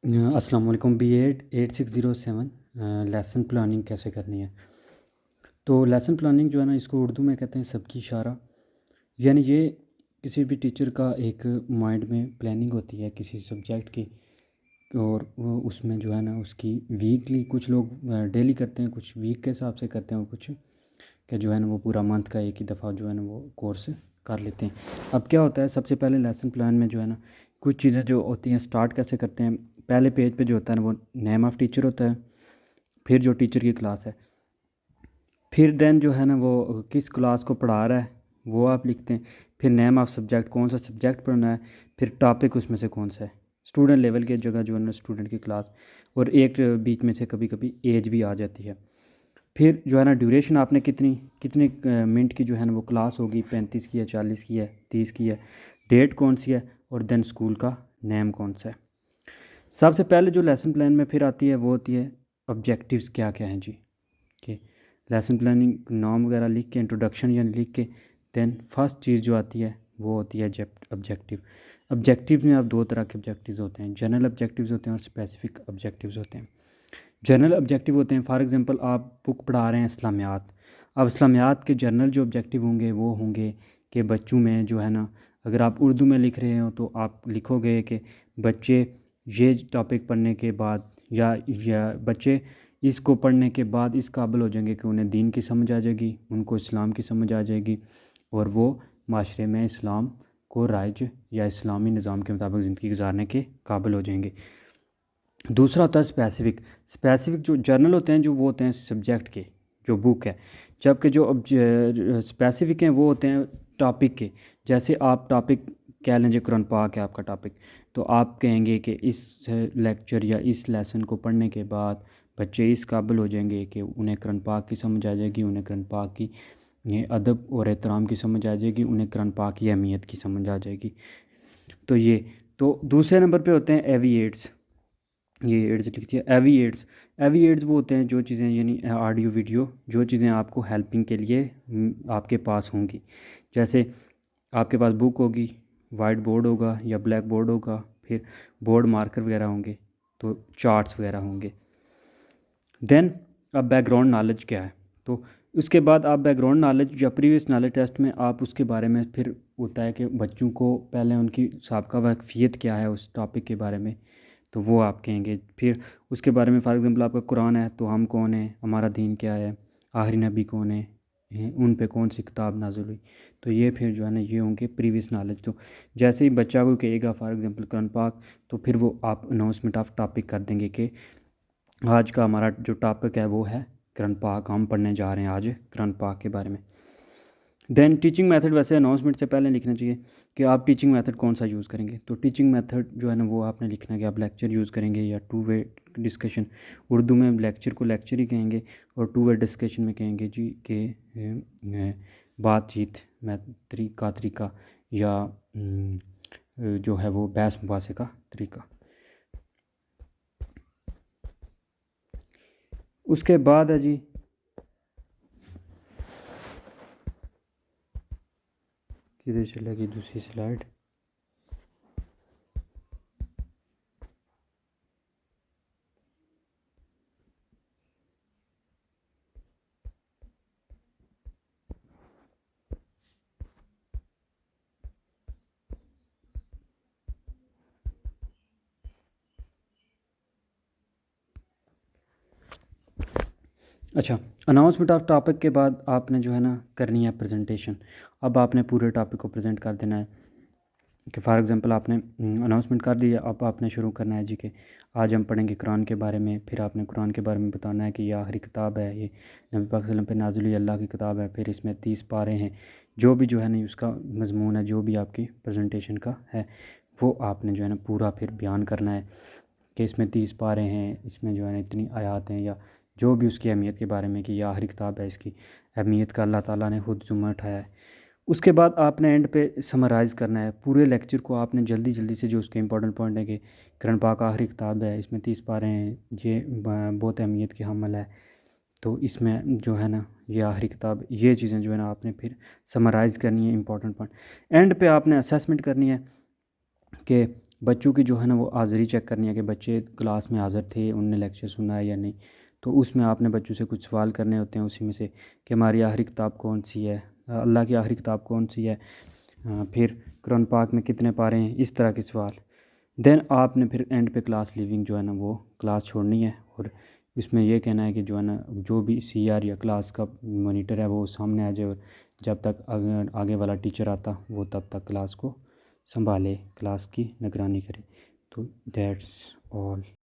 अस्सलाम वालेकुम। B.Ed 8607 lesson planning कैसे करनी है। तो लेसन प्लानिंग जो है ना, इसको उर्दू में कहते हैं सबकी इशारा। यानी ये किसी भी टीचर का एक माइंड में प्लानिंग होती है किसी सब्जेक्ट की, और वो उसमें जो है ना उसकी वीकली, कुछ लोग डेली करते हैं, कुछ वीक के हिसाब से करते हैं, और कुछ के जो है ना वो पूरा मंथ का एक ही दफ़ा जो है ना वो कोर्स कर लेते हैं। अब क्या होता है, सबसे पहले लेसन प्लान में जो है ना कुछ चीज़ें जो होती हैं, स्टार्ट कैसे करते हैं। पहले पेज पे जो होता है ना वो नेम ऑफ़ टीचर होता है, फिर जो टीचर की क्लास है, फिर देन जो है ना वो किस क्लास को पढ़ा रहा है वो आप लिखते हैं, फिर नेम ऑफ़ सब्जेक्ट, कौन सा सब्जेक्ट पढ़ना है, फिर टॉपिक उसमें से कौन सा है, स्टूडेंट लेवल की जगह जो है ना स्टूडेंट की क्लास, और एक बीच में से कभी कभी एज भी आ जाती है। फिर जो है ना ड्यूरेशन आपने कितनी कितने मिनट की जो है ना वो क्लास होगी, 35 की है, 40 की है, 30 की है, डेट कौन सी है, और देन स्कूल का नेम कौन सा है। सबसे पहले जो लेसन प्लान में फिर आती है वो होती है ऑब्जेक्टिव्स क्या क्या हैं जी। कि लेसन प्लानिंग नाम वगैरह लिख के, इंट्रोडक्शन यानी लिख के, देन फर्स्ट चीज़ जो आती है वो होती है ऑब्जेक्टिव। ऑब्जेक्टिव में अब दो तरह के ऑब्जेक्टिव्स होते हैं, जनरल ऑब्जेक्टिव्स होते हैं और स्पेसिफिक ऑब्जेक्टिव्स होते हैं। जनरल ऑब्जेक्टिव होते हैं, फॉर एग्जांपल आप बुक पढ़ा रहे हैं इस्लामियात। अब इस्लामियात के जनरल जो ऑब्जेक्टिव होंगे वो होंगे कि बच्चों में जो है ना, अगर आप उर्दू में लिख रहे हो तो आप लिखोगे कि बच्चे ये टॉपिक पढ़ने के बाद, या बच्चे इसको पढ़ने के बाद इस काबिल हो जाएंगे कि उन्हें दीन की समझ आ जाएगी, उनको इस्लाम की समझ आ जाएगी, और वो माशरे में इस्लाम को राइज या इस्लामी निज़ाम के मुताबिक ज़िंदगी गुजारने के काबिल हो जाएंगे। दूसरा होता है स्पेसिफ़िक। स्पेसिफ़िक जो जर्नल होते हैं जो वो होते हैं सब्जेक्ट के, जो बुक है। जबकि जो अब स्पेसिफ़िक हैं वो होते हैं टॉपिक के। जैसे आप टॉपिक कह लें, जो कुरान पाक है आपका टॉपिक, तो आप कहेंगे कि इस लेक्चर या इस लेसन को पढ़ने के बाद बच्चे इस काबिल हो जाएंगे कि उन्हें कुरान पाक की समझ आ जाएगी, उन्हें कुरान पाक की ये अदब और एहतराम की समझ आ जाएगी, उन्हें कुरान पाक की अहमियत की समझ आ जाएगी। तो ये, तो दूसरे नंबर पे होते हैं एविएट्स। ये एड्स लिख दिया, एवी एड्स। एवी एड्स वो होते हैं जो चीज़ें, यानी ऑडियो वीडियो, जो चीज़ें आपको हेल्पिंग के लिए आपके पास होंगी। जैसे आपके पास बुक होगी, वाइट बोर्ड होगा या ब्लैक बोर्ड होगा, फिर बोर्ड मार्कर वगैरह होंगे, तो चार्ट्स वगैरह होंगे। देन अब बैकग्राउंड नॉलेज क्या है, तो उसके बाद आप बैकग्राउंड नॉलेज या प्रीवियस नॉलेज टेस्ट में आप उसके बारे में फिर होता है कि बच्चों को पहले उनकी साबका वाकफ़ियत क्या है उस टॉपिक के बारे में, तो वो आप कहेंगे। फिर उसके बारे में, फॉर एग्ज़ाम्पल आपका कुरान है तो हम कौन है, हमारा दीन क्या है, आखिरी नबी कौन है, उन पे कौन सी किताब नाज़िल हुई। तो ये फिर जो है ना ये होंगे प्रीवियस नॉलेज। तो जैसे ही बच्चा को कहेगा फॉर एग्ज़ाम्पल कुरान पाक, तो फिर वो आप अनाउंसमेंट ऑफ टॉपिक कर देंगे कि आज का हमारा जो टॉपिक है वो है कुरान पाक, हम पढ़ने जा रहे हैं आज कुरान पाक के बारे में। देन टीचिंग मेथड, वैसे अनाउंसमेंट से पहले लिखना चाहिए कि आप टीचिंग मेथड कौन सा यूज़ करेंगे। तो टीचिंग मेथड जो है ना वो आपने लिखना है कि आप लेक्चर यूज़ करेंगे या टू वे डिस्कशन। उर्दू में लेक्चर को लेक्चर ही कहेंगे, और टू वे डिस्कशन में कहेंगे जी के बातचीत में तरीका, या जो है वो बहस मुबासे का तरीका। उसके बाद है जी, किधर चलेगी दूसरी स्लाइड। अच्छा, अनाउंसमेंट ऑफ टॉपिक के बाद आपने जो है ना करनी है प्रेजेंटेशन। अब आपने पूरे टॉपिक को प्रेजेंट कर देना है कि फॉर एग्जांपल आपने अनाउंसमेंट कर दी है, अब आपने शुरू करना है जी कि आज हम पढ़ेंगे कुरान के बारे में। फिर आपने कुरान के बारे में बताना है कि ये आखिरी किताब है, ये नबी पाक सल्लल्लाहु अलैहि वसल्लम पे नाज़िल हुई अल्लाह की किताब है। फिर इसमें 30 पारे हैं, जो भी जो है ना उसका मजमून है, जो भी आपकी प्रेजेंटेशन का है, वो आपने जो है ना पूरा फिर बयान करना है कि इसमें 30 पारे हैं, इसमें जो है ना इतनी आयात हैं, या जो भी उसकी अहमियत के बारे में कि यह आखिरी किताब है, इसकी अहमियत का अल्लाह ताला ने खुद ज़िम्मा उठाया है। उसके बाद आपने एंड पे समराइज़ करना है पूरे लेक्चर को। आपने जल्दी जल्दी से जो उसके इंपॉर्टेंट पॉइंट है कि कुरान पाक आखिरी किताब है, इसमें 30 पारे हैं, ये बहुत अहमियत की हामिल है, तो इसमें जो है ना ये आखिरी किताब, ये चीज़ें जो है ना आपने फिर समराइज़ करनी है इंपॉर्टेंट पॉइंट। एंड पे आपने असेसमेंट करनी है कि बच्चों की जो है ना वो हाज़िरी चेक करनी है कि बच्चे क्लास में हाज़िर थे, उनने लेक्चर सुना है या नहीं। तो उसमें आपने बच्चों से कुछ सवाल करने होते हैं उसी में से कि हमारी आखिरी किताब कौन सी है, अल्लाह की आखिरी किताब कौन सी है, फिर कुरान पाक में कितने पारे हैं, इस तरह के सवाल। देन आपने फिर एंड पे क्लास लीविंग जो है ना वो क्लास छोड़नी है, और इसमें ये कहना है कि जो है ना जो भी सीआर या क्लास का मॉनिटर है वो सामने आ जाए, और जब तक आगे वाला टीचर आता वो तब तक क्लास को संभाले, क्लास की निगरानी करे। तो दैट्स ऑल।